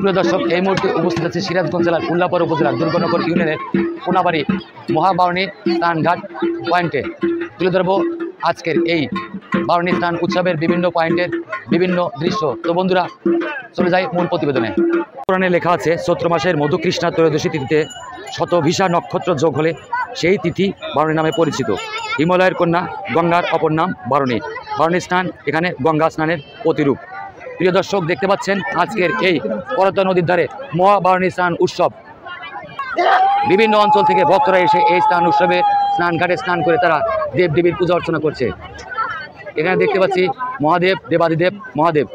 সুপ্রিয় দর্শক, এই মুহূর্তে উপস্থিত আছে সিরাজগঞ্জ জেলার উল্লাপাড়া উপজেলার দুর্গানগর ইউনিয়নের কোনাবাড়ি মহাবারণী স্নানঘাট পয়েন্টে তুলে ধরব আজকের এই বারণী স্নান উৎসবের বিভিন্ন পয়েন্টের বিভিন্ন দৃশ্য। তো বন্ধুরা, চলে যাই মূল প্রতিবেদনে। পুরাণে লেখা আছে, চৈত্র মাসের মধুকৃষ্ণা ত্রয়োদশী তিথিতে শতভিসা নক্ষত্র যোগ হলে সেই তিথি বারণী নামে পরিচিত। হিমালয়ের কন্যা গঙ্গার অপর নাম বারণী। বারণী স্নান এখানে গঙ্গা স্নানের প্রতিরূপ। প্রিয় দর্শক, দেখতে পাচ্ছেন আজকের এই করতোয়া নদীর ধারে মহাবারণী স্নান উৎসব। বিভিন্ন অঞ্চল থেকে ভক্তরা এসে এই স্নান উৎসবে স্নান ঘাটে স্নান করে তারা দেব দেবীর পূজা অর্চনা করছে। এখানে দেখতে পাচ্ছি মহাদেব, দেবাদিদেব, মহাদেব।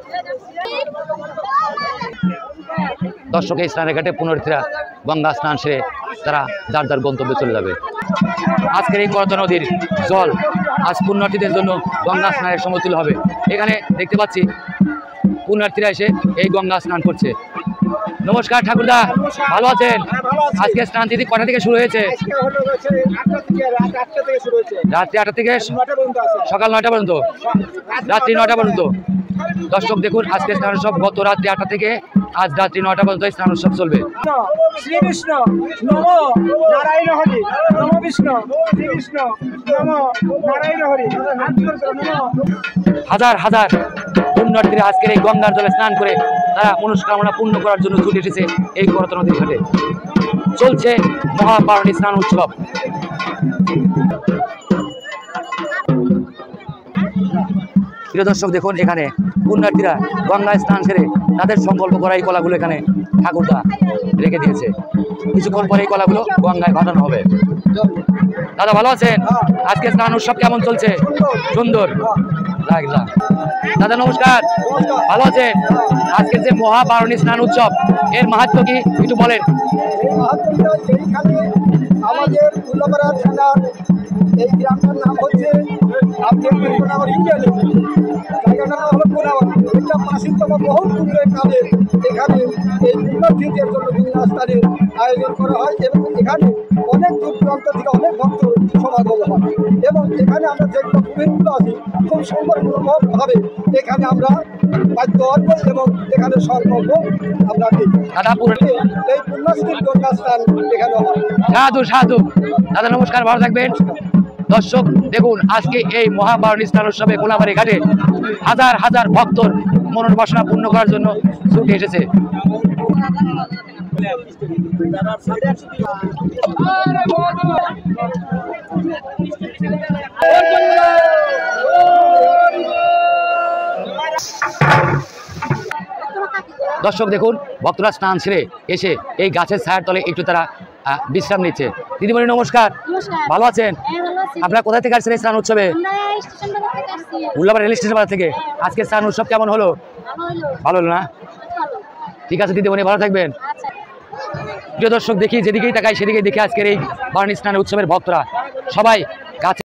দর্শক, এই স্নানের ঘাটে পুনরার্থীরা গঙ্গা স্নান সেরে তারা যার যার গন্তব্যে চলে যাবে। আজকের এই করতোয়া নদীর জল আজ পুণ্যার্থীদের জন্য গঙ্গা স্নানের সমতুল্য হবে। এখানে দেখতে পাচ্ছি পুণ্যার্থীরা এসে এই গঙ্গা স্নান করছে। নমস্কার ঠাকুরদা, ভালো আছেন? আজকে স্নান তিথি কটা থেকে শুরু হয়েছে? রাত্রি 8টা থেকে সকাল 9টা পর্যন্ত, রাত্রি 9টা পর্যন্ত। দর্শক দেখুন, আজকে স্নান উৎসব গত রাত্রি 8টা থেকে আজ রাত্রি 9টা পর্যন্ত স্নান উৎসব চলবে। শ্রীকৃষ্ণ নম নারায়ণ হরি, নম বিষ্ণু শ্রীকৃষ্ণ নম নারায়ণ হরি। হাজার হাজার পুণ্যার্থীরা আজকের এই গঙ্গার জলে স্নান করে তারা মনস্কামনা পূর্ণ করার জন্য ছুটে এসেছে এই করতোয়া নদীর ঘাটে। চলছে মহাবারণী স্নান উৎসব। প্রিয় দর্শক দেখুন, এখানে পুণ্যার্থীরা গঙ্গায় স্নান সেরে তাদের সংকল্প করা এই কলাগুলো এখানে ঠাকুরদা রেখে দিয়েছে। কিছুক্ষণ পরে এই কলাগুলো গঙ্গায় ভাসানো হবে। দাদা ভালো আছেন? আজকে স্নান উৎসব কেমন চলছে? সুন্দর লাগলাম। দাদা নমস্কার, ভালো আছেন? আজকে যে মহাবারণী স্নান উৎসব, এর মাহাত্ম্য কি একটু বলেন? আমাদের উল্লাপাড়া থানার এই গ্রামটার নাম হচ্ছে জায়গাটার নাম হলো কোনাবাড়ি। এটা প্রাচীনতম বহু পূর্বের কালে এখানে এই পুণ্যার্থীদের জন্য বিভিন্ন স্থানের আয়োজন করা হয় এবং এখানে অনেক দূর দূরান্ত থেকে অনেক ভক্ত সমাগম হয় এবং এখানে আমরা যেগুলো পুরোহিতগুলো আছি খুব সুন্দরভাবে এখানে আমরা বাধ্য হব এবং এখানে সংকল্প আমরা দিই। এই পুণ্যস্থির গঙ্গা স্নান এখানে হয়। সাধু সাধু। দাদা নমস্কার, ভালো থাকবেন। দর্শক দেখুন, আজকে এই মহাবারণী স্নান উৎসবে কোনাবাড়ি ঘাটে হাজার হাজার ভক্তর মনের বাসনা পূর্ণ করার জন্য ছুটে এসেছে। দর্শক দেখুন, ভক্তরা স্নান সেরে এসে এই গাছের ছায়ার তলে একটু তারা বিশ্রাম নিচ্ছে। দিদিমণি নমস্কার, ভালো আছেন? আপনারা কোথায় থেকে আসছেন এই স্নান উৎসবে? উল্লাপাড়া রেল স্টেশন থেকে। আজকে স্নান উৎসব কেমন হলো? ভালো হলো না? ঠিক আছে দিদিমণি, ভালো থাকবেন। প্রিয় দর্শক, দেখি যেদিকেই তাকাই সেদিকেই দেখি আজকের এই বারণী স্নান উৎসবের ভক্তরা সবাই গাছে